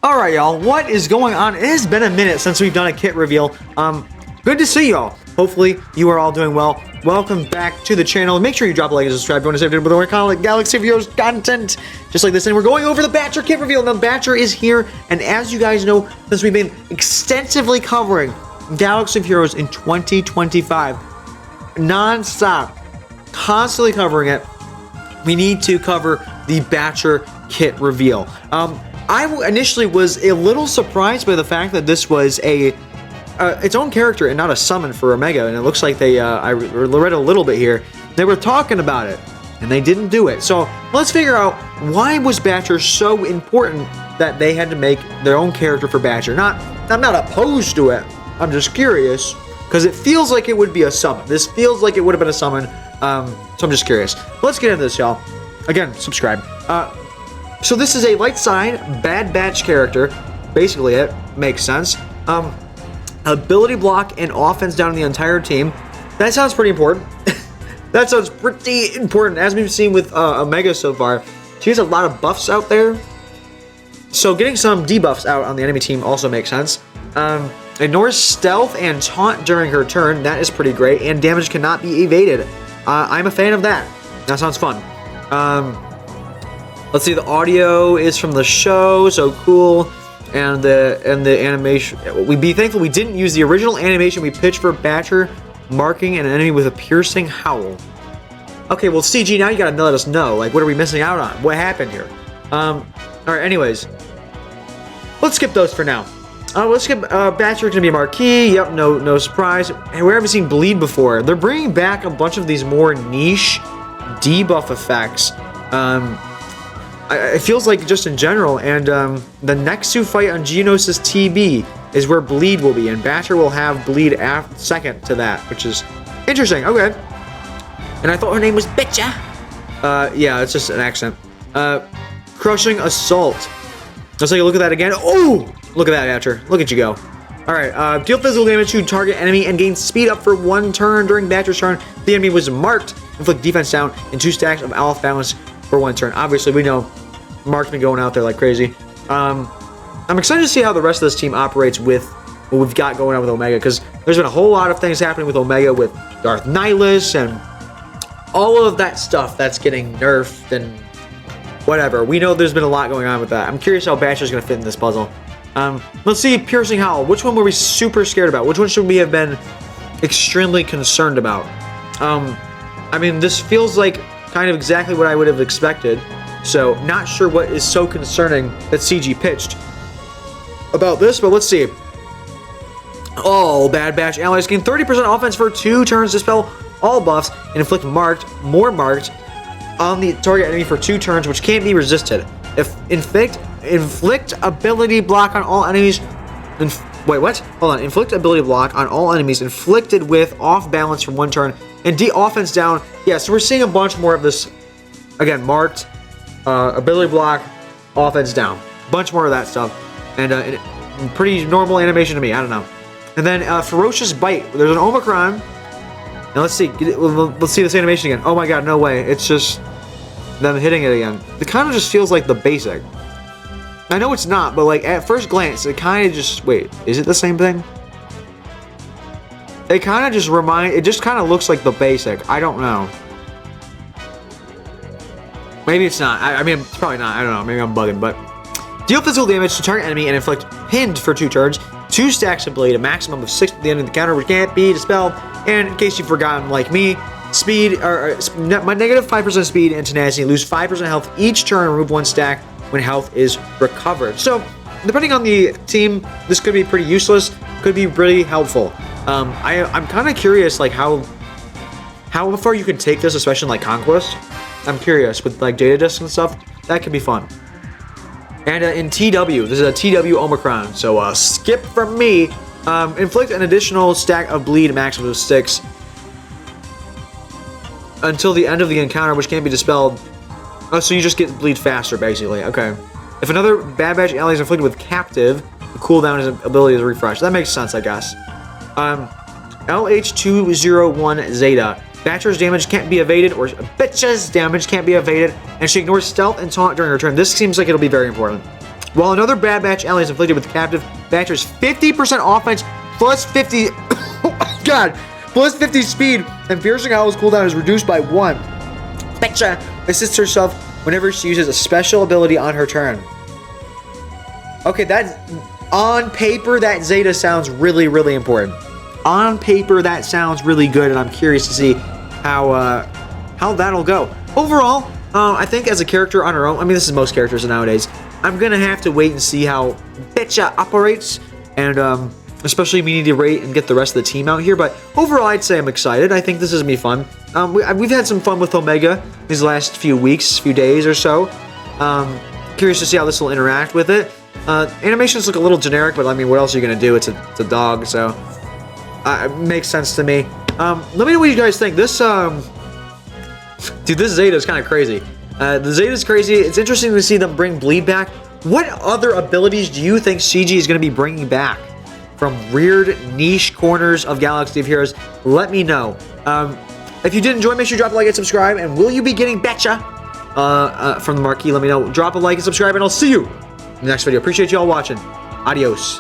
Alright, y'all, what is going on? It has been a minute since we've done a kit reveal. Good to see y'all. Hopefully, you are all doing well. Welcome back to the channel. Make sure you drop a like and subscribe if you want to save it with more kind of like Galaxy of Heroes content, just like this. And we're going over the Batcher kit reveal. Now, Batcher is here, and as you guys know, since we've been extensively covering Galaxy of Heroes in 2025, non-stop, constantly covering it, we need to cover the Batcher kit reveal. I initially was a little surprised by the fact that this was its own character and not a summon for Omega, and it looks like they, I read a little bit here, they were talking about it, and they didn't do it. So let's figure out, why was Batcher so important that they had to make their own character for Batcher? I'm not opposed to it, I'm just curious, because it feels like it would be a summon. This feels like it would have been a summon, so I'm just curious. Let's get into this, y'all. Again, subscribe. So this is a light side, Bad Batch character. Basically it. Makes sense. Ability block and offense down the entire team. That sounds pretty important. That sounds pretty important. As we've seen with Omega so far, she has a lot of buffs out there. So getting some debuffs out on the enemy team also makes sense. Ignores stealth and taunt during her turn. That is pretty great. And damage cannot be evaded. I'm a fan of that. That sounds fun. Let's see, the audio is from the show, so cool. And the animation, we'd be thankful we didn't use the original animation we pitched for Batcher, marking an enemy with a piercing howl. Okay, well, CG, now you gotta let us know, like, what are we missing out on? What happened here? Alright, anyways. Let's skip those for now. Let's skip, Batcher gonna be a marquee. Yep, no surprise. And we haven't seen Bleed before. They're bringing back a bunch of these more niche debuff effects. It feels like just in general, and the next fight on Geonosis TB is where Bleed will be, and Batcher will have Bleed second to that, which is interesting. Okay. And I thought her name was Bitcha. Yeah, it's just an accent. Crushing Assault. Let's take a look at that again. Oh! Look at that, Batcher. Look at you go. Alright, deal physical damage to target enemy and gain speed up for 1 turn during Batcher's turn. The enemy was marked. Inflict defense down and 2 stacks of off balance for 1 turn. Obviously, we know Mark's been going out there like crazy. I'm excited to see how the rest of this team operates with what we've got going on with Omega, because there's been a whole lot of things happening with Omega, with Darth Nihilus and all of that stuff that's getting nerfed and whatever. We know there's been a lot going on with that. I'm curious how Batcher's going to fit in this puzzle. Let's see, Piercing Howl. Which one were we super scared about? Which one should we have been extremely concerned about? I mean, this feels like kind of exactly what I would have expected. So, not sure what is so concerning that CG pitched about this, but let's see. All Bad Batch allies gain 30% offense for 2 turns, dispel all buffs, and inflict more marked on the target enemy for 2 turns, which can't be resisted. If inflict ability block on all enemies. Wait, what? Hold on. Inflict ability block on all enemies inflicted with off balance for 1 turn, and offense down. Yeah, so we're seeing a bunch more of this. Again, marked. Ability block, offense down. Bunch more of that stuff. And pretty normal animation to me. I don't know. And then Ferocious Bite. There's an Omicron. Now let's see. Let's see this animation again. Oh my god, no way. It's just them hitting it again. It kind of just feels like the basic. I know it's not, but like at first glance, it kind of just... Wait, is it the same thing? It kind of just it just kind of looks like the basic. I don't know. Maybe it's not. I mean, it's probably not. I don't know. Maybe I'm bugging, but... Deal physical damage to target enemy and inflict pinned for 2 turns. 2 stacks of Bleed, a maximum of 6 at the end of the counter, which can't be dispelled. And in case you've forgotten, like me, speed, my negative 5% speed and tenacity, lose 5% health each turn, remove 1 stack when health is recovered. So, depending on the team, this could be pretty useless, could be really helpful. I'm kind of curious, like, how far you can take this, especially in, like, Conquest. I'm curious, with, like, data discs and stuff, that could be fun. And in TW, this is a TW Omicron, so skip from me. Inflict an additional stack of Bleed, maximum of 6, until the end of the encounter, which can't be dispelled. Oh, so you just get Bleed faster, basically. Okay. If another Bad Batch ally is inflicted with Captive, the cooldown is ability is refreshed. That makes sense, I guess. LH201 Zeta. Batcher's damage can't be evaded, or Bitch's damage can't be evaded, and she ignores stealth and taunt during her turn. This seems like it'll be very important. While another Bad Batch ally is inflicted with captive, Batcher's 50% offense plus 50... oh, God! Plus 50 speed, and Piercing Howl's cooldown is reduced by 1. Betcha assists herself whenever she uses a special ability on her turn. Okay, that... On paper, that Zeta sounds really, really important. On paper, that sounds really good, and I'm curious to see how that'll go. Overall, I think as a character on her own, I mean, this is most characters nowadays, I'm gonna have to wait and see how Betcha operates, and especially we need to rate and get the rest of the team out here. But overall, I'd say I'm excited. I think this is gonna be fun. We've had some fun with Omega these last few weeks, few days or so. Curious to see how this will interact with it. Animations look a little generic, but I mean, what else are you gonna do? It's a dog, so it makes sense to me. Let me know what you guys think. This dude, this Zeta is kind of crazy. The Zeta is crazy. It's interesting to see them bring Bleed back. What other abilities do you think CG is going to be bringing back from weird niche corners of Galaxy of Heroes? Let me know. If you did enjoy, make sure you drop a like and subscribe. And will you be getting Betcha from the marquee? Let me know. Drop a like and subscribe, and I'll see you in the next video. Appreciate you all watching. Adios.